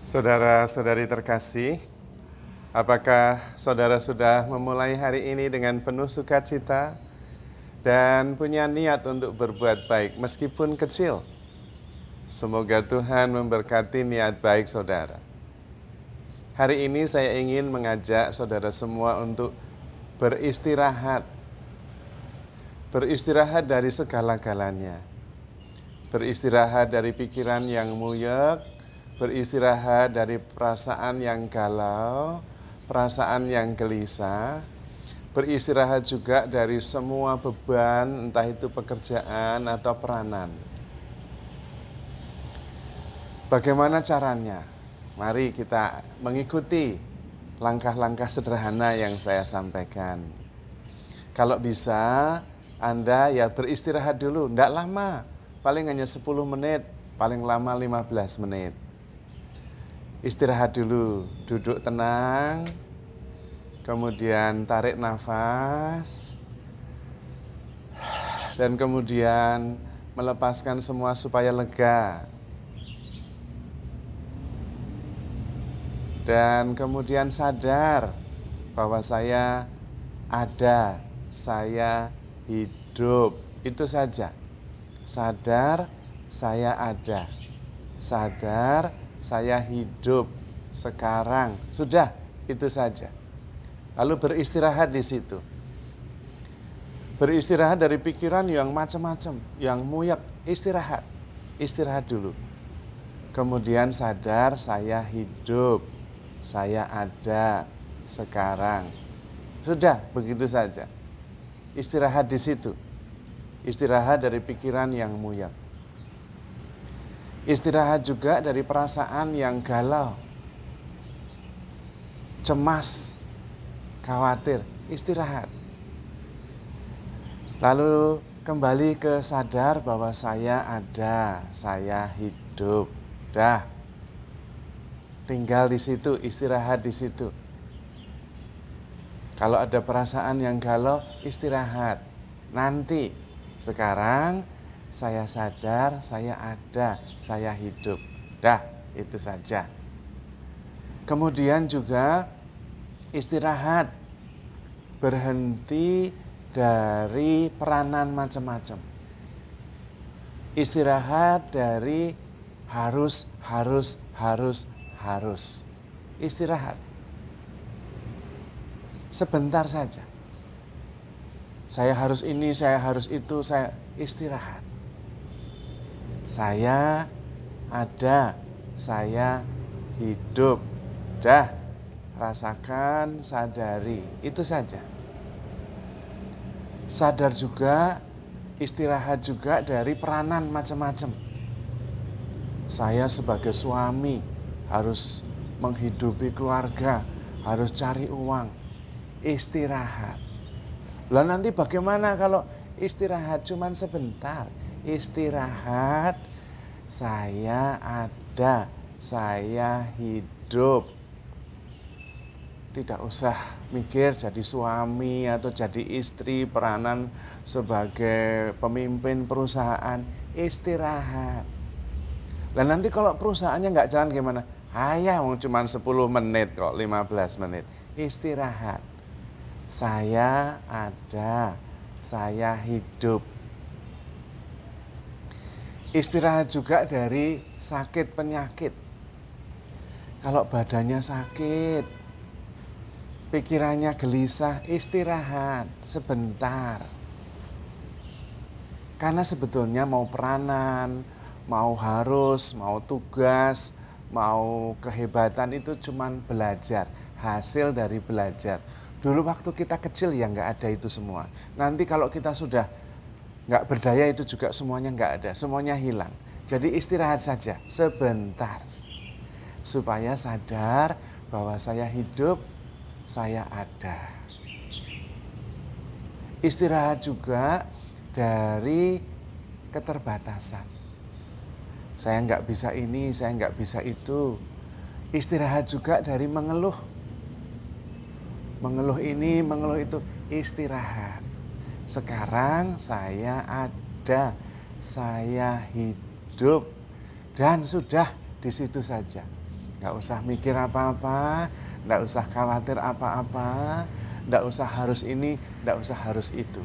Saudara-saudari terkasih, apakah saudara sudah memulai hari ini dengan penuh sukacita dan punya niat untuk berbuat baik meskipun kecil? Semoga Tuhan memberkati niat baik saudara. Hari ini saya ingin mengajak saudara semua untuk beristirahat. Beristirahat dari segala-galanya. Beristirahat dari pikiran yang muyek, beristirahat dari perasaan yang galau, perasaan yang gelisah, beristirahat juga dari semua beban, entah itu pekerjaan atau peranan. Bagaimana caranya? Mari kita mengikuti langkah-langkah sederhana yang saya sampaikan. Kalau bisa, Anda ya beristirahat dulu, tidak lama, paling hanya 10 menit, paling lama 15 menit. Istirahat dulu, duduk tenang, kemudian tarik nafas, dan kemudian melepaskan semua supaya lega. Dan kemudian sadar bahwa saya ada, saya hidup, itu saja. Sadar, saya ada. Sadar, saya hidup sekarang. Sudah, itu saja. Lalu beristirahat di situ. Beristirahat dari pikiran yang macam-macam, yang muyak. Istirahat. Istirahat dulu. Kemudian sadar saya hidup. Saya ada sekarang. Sudah, begitu saja. Istirahat di situ. Istirahat dari pikiran yang muyak. Istirahat juga dari perasaan yang galau, cemas, khawatir. Istirahat. Lalu kembali ke sadar bahwa saya ada, saya hidup. Dah. Tinggal di situ, istirahat di situ. Kalau ada perasaan yang galau, istirahat. Nanti, sekarang saya sadar, saya ada, saya hidup. Dah, itu saja. Kemudian juga istirahat. Berhenti dari peranan macam-macam. Istirahat dari harus. Istirahat. Sebentar saja. Saya harus ini, saya harus itu, saya istirahat. Saya ada, saya hidup. Dah, rasakan, sadari. Itu saja. Sadar juga, istirahat juga dari peranan macam-macam. Saya sebagai suami harus menghidupi keluarga, harus cari uang, istirahat. Lah nanti bagaimana kalau istirahat cuman sebentar? Istirahat, saya ada, saya hidup. Tidak usah mikir jadi suami atau jadi istri, peranan sebagai pemimpin perusahaan, istirahat. Dan nanti kalau perusahaannya nggak jalan gimana? Cuma 10 menit kok, 15 menit. Istirahat. Saya ada, saya hidup. Istirahat juga dari sakit penyakit. Kalau badannya sakit, pikirannya gelisah, istirahat sebentar. Karena sebetulnya mau peranan, mau harus, mau tugas, mau kehebatan itu cuman belajar, hasil dari belajar. Dulu waktu kita kecil ya nggak ada itu semua. Nanti kalau kita sudah nggak berdaya itu juga semuanya nggak ada, semuanya hilang. Jadi istirahat saja sebentar. Supaya sadar bahwa saya hidup, saya ada. Istirahat juga dari keterbatasan. Saya nggak bisa ini, saya nggak bisa itu. Istirahat juga dari mengeluh. Mengeluh ini, mengeluh itu. Istirahat. Sekarang saya ada, saya hidup. Dan sudah di situ saja. Nggak usah mikir apa-apa, nggak usah khawatir apa-apa, nggak usah harus ini, nggak usah harus itu.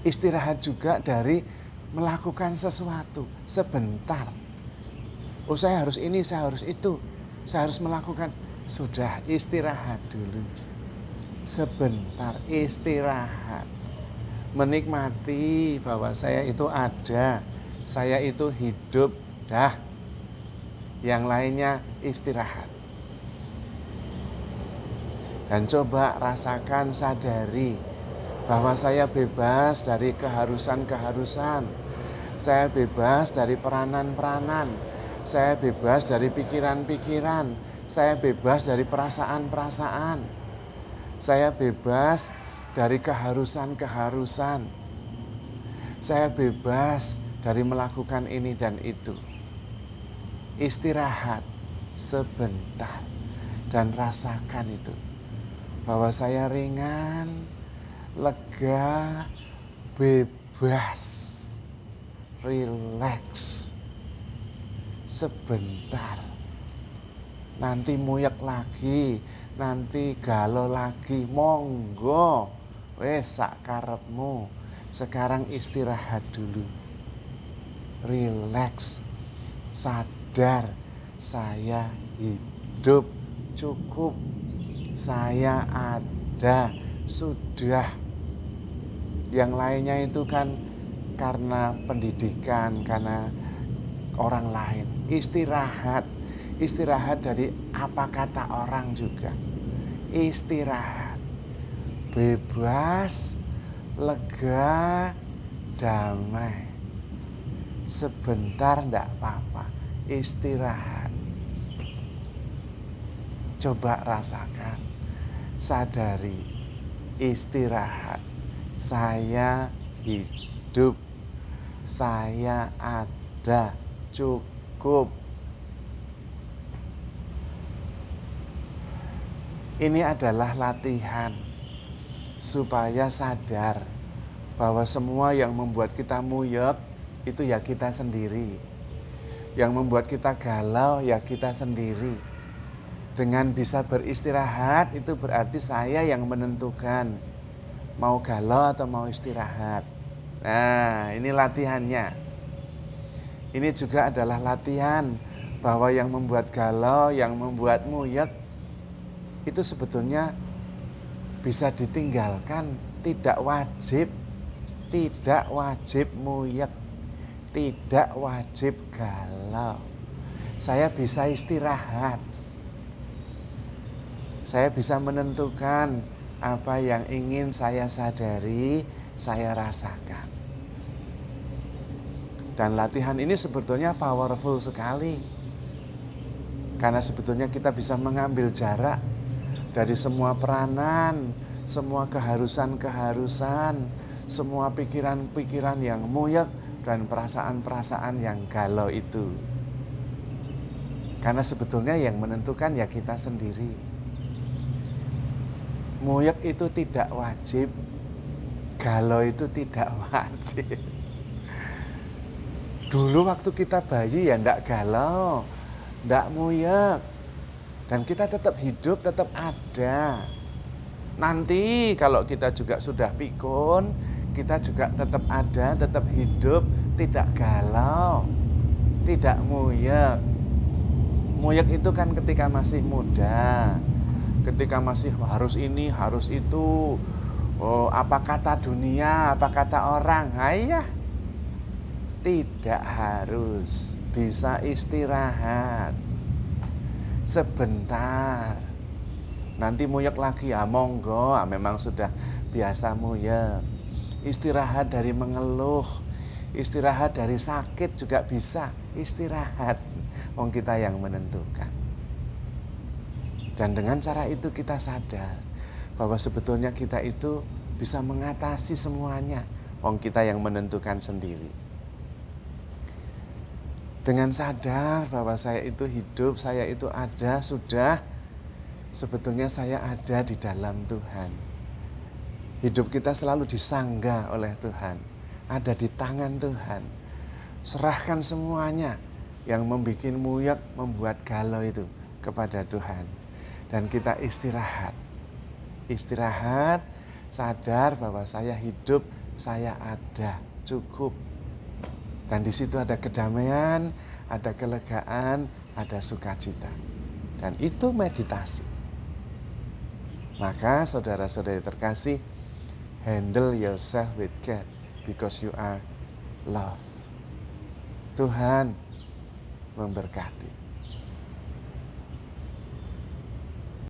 Istirahat juga dari melakukan sesuatu sebentar. Oh, saya harus ini, saya harus itu, saya harus melakukan. Sudah, istirahat dulu. Sebentar, istirahat. Menikmati bahwa saya itu ada, saya itu hidup. Dah, yang lainnya istirahat. Dan coba rasakan, sadari bahwa saya bebas dari keharusan-keharusan. Saya bebas dari peranan-peranan. Saya bebas dari pikiran-pikiran. Saya bebas dari perasaan-perasaan. Saya bebas dari keharusan-keharusan. Saya bebas dari melakukan ini dan itu. Istirahat sebentar dan rasakan itu. Bahwa saya ringan, lega, bebas, rileks. Sebentar. Nanti muyek lagi, nanti galau lagi, monggo. Wes sak karepmu. Sekarang istirahat dulu. Rileks. Sadar saya hidup, cukup. Saya ada, sudah. Yang lainnya itu kan karena pendidikan, karena orang lain. Istirahat dari apa kata orang juga. Istirahat, bebas, lega, damai. Sebentar enggak apa-apa, istirahat. Coba rasakan, sadari, istirahat. Saya hidup, saya ada, cukup. Ini adalah latihan supaya sadar bahwa semua yang membuat kita muyek itu ya kita sendiri. Yang membuat kita galau ya kita sendiri. Dengan bisa beristirahat itu berarti saya yang menentukan mau galau atau mau istirahat. Nah, ini latihannya. Ini juga adalah latihan bahwa yang membuat galau, yang membuat muyek itu sebetulnya bisa ditinggalkan, tidak wajib muyek, tidak wajib galau. Saya bisa istirahat. Saya bisa menentukan apa yang ingin saya sadari, saya rasakan. Dan latihan ini sebetulnya powerful sekali. Karena sebetulnya kita bisa mengambil jarak dari semua peranan, semua keharusan-keharusan, semua pikiran-pikiran yang muyek dan perasaan-perasaan yang galau itu. Karena sebetulnya yang menentukan ya kita sendiri. Muyek itu tidak wajib, galau itu tidak wajib. Dulu waktu kita bayi ya ndak galau, ndak muyek. Dan kita tetap hidup, tetap ada. Nanti kalau kita juga sudah pikun, kita juga tetap ada, tetap hidup, tidak galau, tidak muyek. Muyek itu kan ketika masih muda, ketika masih harus ini, harus itu. Oh, apa kata dunia, apa kata orang? Ayah, tidak harus, bisa istirahat. Sebentar, nanti muyek lagi ya monggo, memang sudah biasa muyek. Istirahat dari mengeluh, istirahat dari sakit juga bisa, istirahat. Wong kita yang menentukan. Dan dengan cara itu kita sadar bahwa sebetulnya kita itu bisa mengatasi semuanya. Wong kita yang menentukan sendiri. Dengan sadar bahwa saya itu hidup, saya itu ada, sudah. Sebetulnya saya ada di dalam Tuhan. Hidup kita selalu disanggah oleh Tuhan. Ada di tangan Tuhan. Serahkan semuanya. yang membuat muyek, membuat galau itu kepada Tuhan. Dan kita istirahat. Istirahat, sadar bahwa saya hidup, saya ada, cukup. Dan di situ ada kedamaian, ada kelegaan, ada sukacita. Dan itu meditasi. Maka saudara-saudari terkasih, handle yourself with God because you are love. Tuhan memberkati.